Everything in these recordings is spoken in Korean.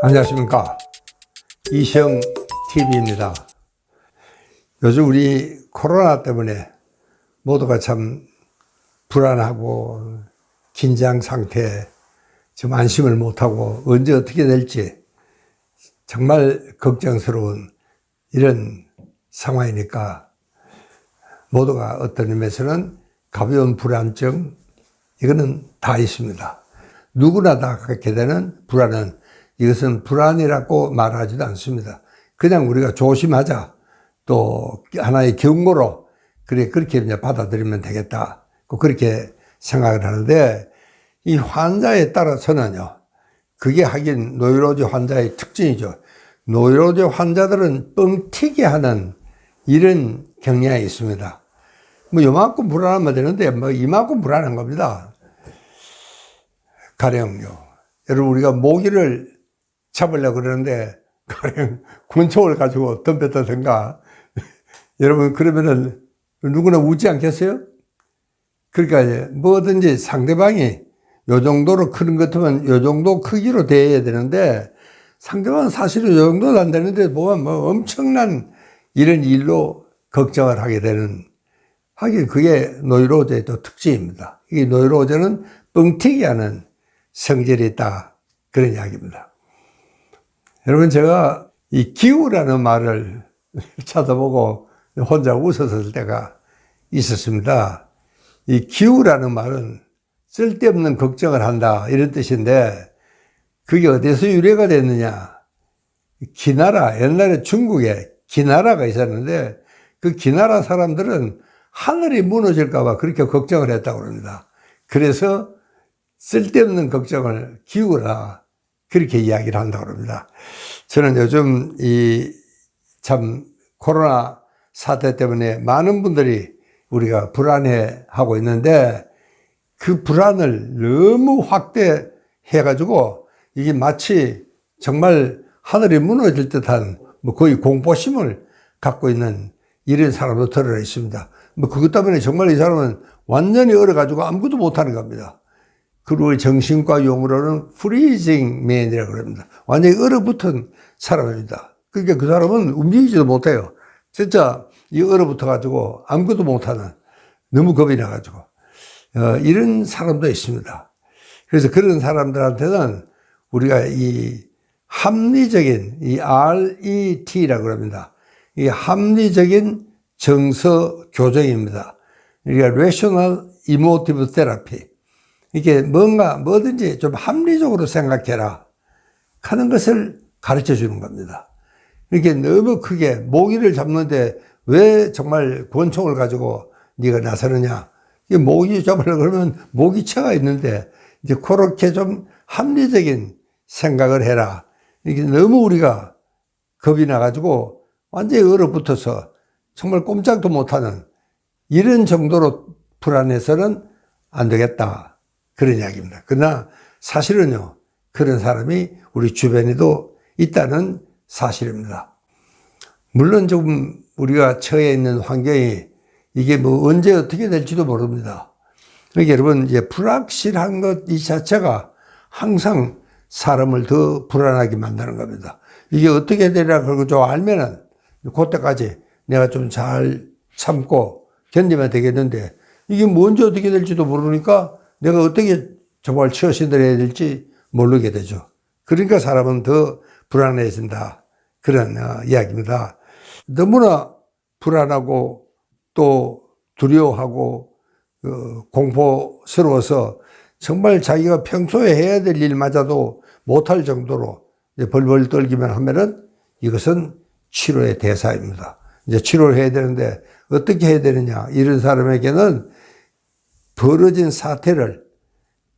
안녕하십니까. 이시영 TV입니다. 요즘 우리 코로나 때문에 모두가 참 불안하고 긴장 상태에 좀 안심을 못하고 언제 어떻게 될지 정말 걱정스러운 이런 상황이니까 모두가 어떤 의미에서는 가벼운 불안증, 이거는 다 있습니다. 누구나 다 갖게 되는 불안은, 이것은 불안이라고 말하지도 않습니다. 그냥 우리가 조심하자, 또 하나의 경고로 그렇게 이제 받아들이면 되겠다, 그렇게 생각을 하는데, 이 환자에 따라서는요, 그게 하긴 노이로제 환자의 특징이죠. 노이로제 환자들은 뻥튀기 하는 이런 경향이 있습니다. 뭐 요만큼 불안하면 되는데 뭐 이만큼 불안한 겁니다. 가령요, 여러분, 우리가 모기를 잡으려고 그러는데 가령 권총을 가지고 덤볐다든가 여러분, 그러면은 누구나 웃지 않겠어요? 그러니까 뭐든지 상대방이 요 정도로 크는 것 같으면 요 정도 크기로 대해야 되는데, 상대방은 사실은 요 정도도 안 되는데 보면 뭐 엄청난 이런 일로 걱정을 하게 되는, 하긴 그게 노이로제의 또 특징입니다. 이 노이로제는 뻥튀기 하는 성질이 있다, 그런 이야기입니다. 여러분, 제가 이 기우라는 말을 찾아보고 혼자 웃었을 때가 있었습니다. 이 기우라는 말은 쓸데없는 걱정을 한다, 이런 뜻인데, 그게 어디서 유래가 됐느냐. 기나라, 옛날에 중국에 기나라가 있었는데 그 기나라 사람들은 하늘이 무너질까봐 그렇게 걱정을 했다고 합니다. 그래서 쓸데없는 걱정을 기우라, 그렇게 이야기를 한다고 합니다. 저는 요즘 참 코로나 사태 때문에 많은 분들이 우리가 불안해하고 있는데, 그 불안을 너무 확대해가지고 이게 마치 정말 하늘이 무너질 듯한 뭐 거의 공포심을 갖고 있는 이런 사람도 드러나 있습니다. 뭐 그것 때문에 정말 이 사람은 완전히 얼어가지고 아무것도 못하는 겁니다. 그리고 정신과 용어로는 freezing man이라고 합니다. 완전히 얼어붙은 사람입니다. 그러니까 그 사람은 움직이지도 못해요. 진짜 이 얼어붙어가지고 아무것도 못하는, 너무 겁이 나가지고 이런 사람도 있습니다. 그래서 그런 사람들한테는 우리가 이 합리적인, 이 RET라고 합니다. 이 합리적인 정서 교정입니다. 그러니까 Rational Emotive Therapy. 이게 뭐든지 좀 합리적으로 생각해라 하는 것을 가르쳐 주는 겁니다. 이렇게 너무 크게 모기를 잡는데 왜 정말 권총을 가지고 네가 나서느냐. 이게 모기 잡으려고 그러면 모기채가 있는데, 이제 그렇게 좀 합리적인 생각을 해라. 이게 너무 우리가 겁이 나가지고 완전히 얼어붙어서 정말 꼼짝도 못하는 이런 정도로 불안해서는 안 되겠다, 그런 이야기입니다. 그러나 사실은요, 그런 사람이 우리 주변에도 있다는 사실입니다. 물론 조금 우리가 처해 있는 환경이 이게 뭐 언제 어떻게 될지도 모릅니다. 그러니까 여러분, 이제 불확실한 것 이 자체가 항상 사람을 더 불안하게 만드는 겁니다. 이게 어떻게 되리라 그러고 좀 알면은 그때까지 내가 좀 잘 참고 견디면 되겠는데, 이게 뭔지 어떻게 될지도 모르니까 내가 어떻게 정말 처신을 해야 될지 모르게 되죠. 그러니까 사람은 더 불안해진다, 그런 이야기입니다. 너무나 불안하고 또 두려워하고 공포스러워서 정말 자기가 평소에 해야 될 일마저도 못할 정도로 벌벌 떨기만 하면은 이것은 치료의 대상입니다. 이제 치료를 해야 되는데 어떻게 해야 되느냐. 이런 사람에게는 벌어진 사태를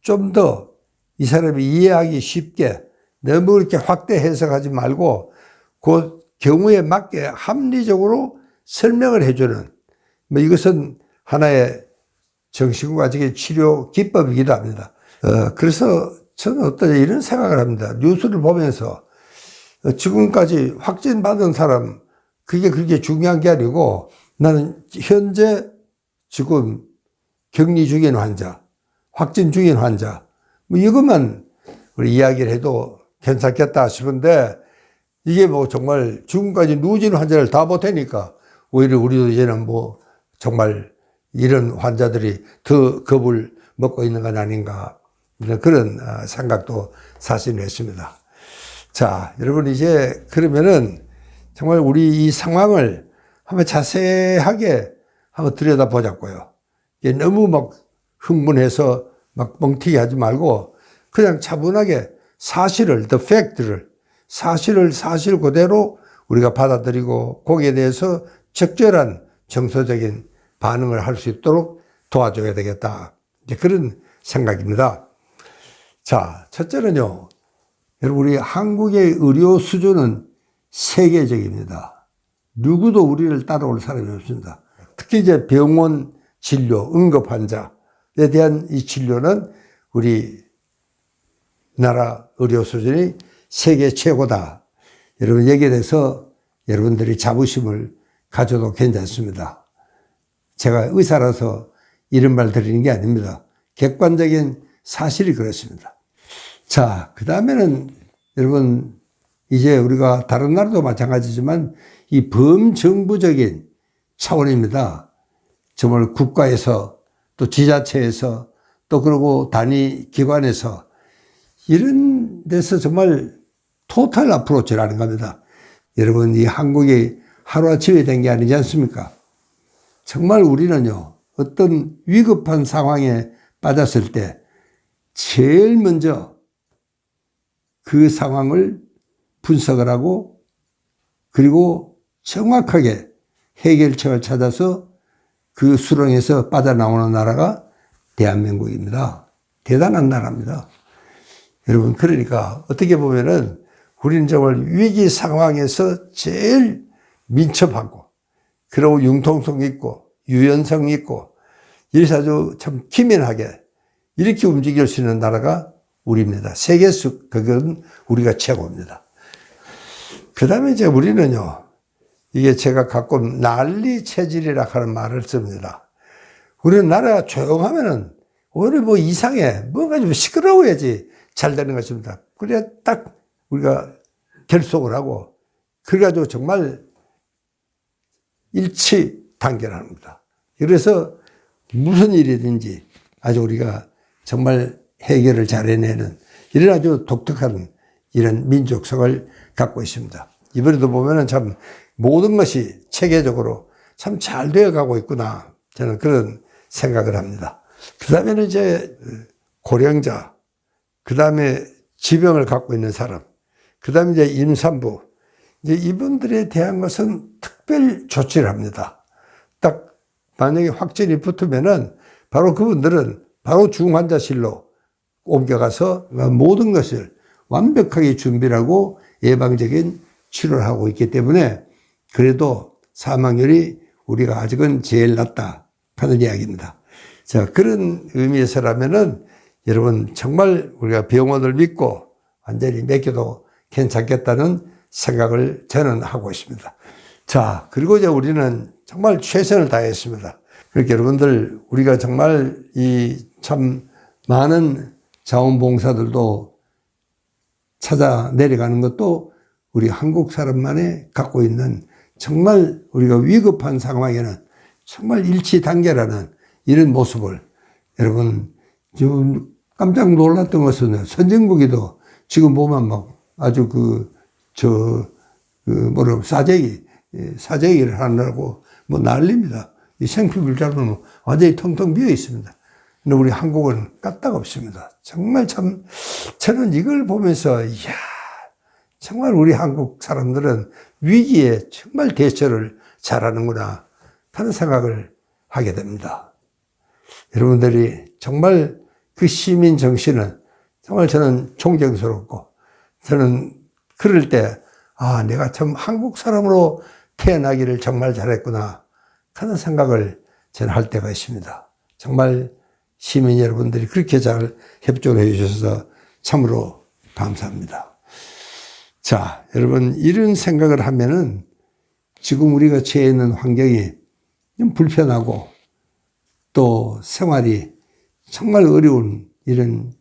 좀 더 이 사람이 이해하기 쉽게 너무 그렇게 확대 해석하지 말고 그 경우에 맞게 합리적으로 설명을 해주는, 뭐 이것은 하나의 정신과적인 치료 기법이기도 합니다. 그래서 저는 어떤 이런 생각을 합니다. 뉴스를 보면서 지금까지 확진받은 사람, 그게 그렇게 중요한 게 아니고, 나는 현재 지금 격리 중인 환자, 확진 중인 환자, 뭐 이것만 우리 이야기를 해도 괜찮겠다 싶은데 이게 뭐 정말 지금까지 누진 환자를 다 보태니까 오히려 우리도 이제는 뭐 정말 이런 환자들이 더 겁을 먹고 있는 건 아닌가 그런 생각도 사실은 했습니다. 자, 여러분 이제 그러면은 정말 우리 이 상황을 한번 자세하게 한번 들여다보자고요. 너무 막 흥분해서 막 뻥튀기 하지 말고 그냥 차분하게 사실을, the fact를, 사실을 사실 그대로 우리가 받아들이고 거기에 대해서 적절한 정서적인 반응을 할 수 있도록 도와줘야 되겠다. 이제 그런 생각입니다. 자, 첫째는요. 여러분, 우리 한국의 의료 수준은 세계적입니다. 누구도 우리를 따라올 사람이 없습니다. 특히 이제 병원 진료, 응급 환자에 대한 이 진료는 우리 나라 의료 수준이 세계 최고다. 여러분, 여기에 대해서 여러분들이 자부심을 가져도 괜찮습니다. 제가 의사라서 이런 말 드리는 게 아닙니다. 객관적인 사실이 그렇습니다. 자, 그 다음에는 여러분, 이제 우리가 다른 나라도 마찬가지지만 이 범정부적인 차원입니다. 정말 국가에서 또 지자체에서 또 그리고 단위 기관에서 이런 데서 정말 토탈 어프로치라는 겁니다. 여러분, 이 한국이 하루아침에 된 게 아니지 않습니까? 정말 우리는요, 어떤 위급한 상황에 빠졌을 때 제일 먼저 그 상황을 분석을 하고 그리고 정확하게 해결책을 찾아서 그 수렁에서 빠져나오는 나라가 대한민국입니다. 대단한 나라입니다. 여러분, 그러니까 어떻게 보면은 우리는 정말 위기 상황에서 제일 민첩하고 그리고 융통성 있고 유연성 있고 이래서 아주 참 기민하게 이렇게 움직일 수 있는 나라가 우리입니다. 세계수 그건 우리가 최고입니다. 그 다음에 이제 우리는요, 이게 제가 가끔 난리 체질이라 하는 말을 씁니다. 우리는 나라가 조용하면은 오히려 뭐 이상해. 뭔가 좀 시끄러워야지 잘 되는 것입니다. 그래야 딱 우리가 결속을 하고, 그래가지고 정말 일치단결합니다. 그래서 무슨 일이든지 아주 우리가 정말 해결을 잘 해내는 이런 아주 독특한 이런 민족성을 갖고 있습니다. 이번에도 보면은 참 모든 것이 체계적으로 참 잘 되어 가고 있구나. 저는 그런 생각을 합니다. 그 다음에는 이제 고령자, 그 다음에 지병을 갖고 있는 사람, 그 다음에 이제 임산부, 이제 이분들에 대한 것은 특별 조치를 합니다. 딱 만약에 확진이 붙으면은 바로 그분들은 바로 중환자실로 옮겨가서 모든 것을 완벽하게 준비를 하고 예방적인 치료를 하고 있기 때문에 그래도 사망률이 우리가 아직은 제일 낮다 하는 이야기입니다. 자, 그런 의미에서라면은 여러분 정말 우리가 병원을 믿고 완전히 맡겨도 괜찮겠다는 생각을 저는 하고 있습니다. 자, 그리고 이제 우리는 정말 최선을 다했습니다. 그렇게 여러분들 우리가 정말 이 참 많은 자원봉사들도 찾아 내려가는 것도 우리 한국 사람만이 갖고 있는 정말 우리가 위급한 상황에는 정말 일치단계라는 이런 모습을 여러분 지금 깜짝 놀랐던 것은 선진국에도 지금 보면 막 아주 사재기를 하느라고 뭐 난립니다. 이 생피불자로는 완전히 텅텅 비어 있습니다. 근데 우리 한국은 까딱없습니다. 정말 참 저는 이걸 보면서 이야 정말 우리 한국 사람들은 위기에 정말 대처를 잘하는구나 하는 생각을 하게 됩니다. 여러분들이 정말 그 시민 정신은 정말 저는 존경스럽고 저는 그럴 때 아, 내가 참 한국 사람으로 태어나기를 정말 잘했구나 하는 생각을 저는 할 때가 있습니다. 정말 시민 여러분들이 그렇게 잘 협조를 해 주셔서 참으로 감사합니다. 자, 여러분 이런 생각을 하면은 지금 우리가 처해 있는 환경이 좀 불편하고 또 생활이 정말 어려운 이런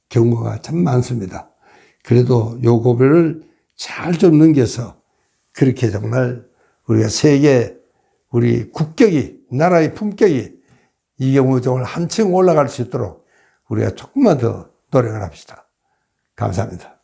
경우가 참 많습니다. 그래도 요 고비를 잘 좀 넘겨서 그렇게 정말 우리가 세계 우리 국격이 나라의 품격이 이경우종을 한층 올라갈 수 있도록 우리가 조금만 더 노력을 합시다. 감사합니다.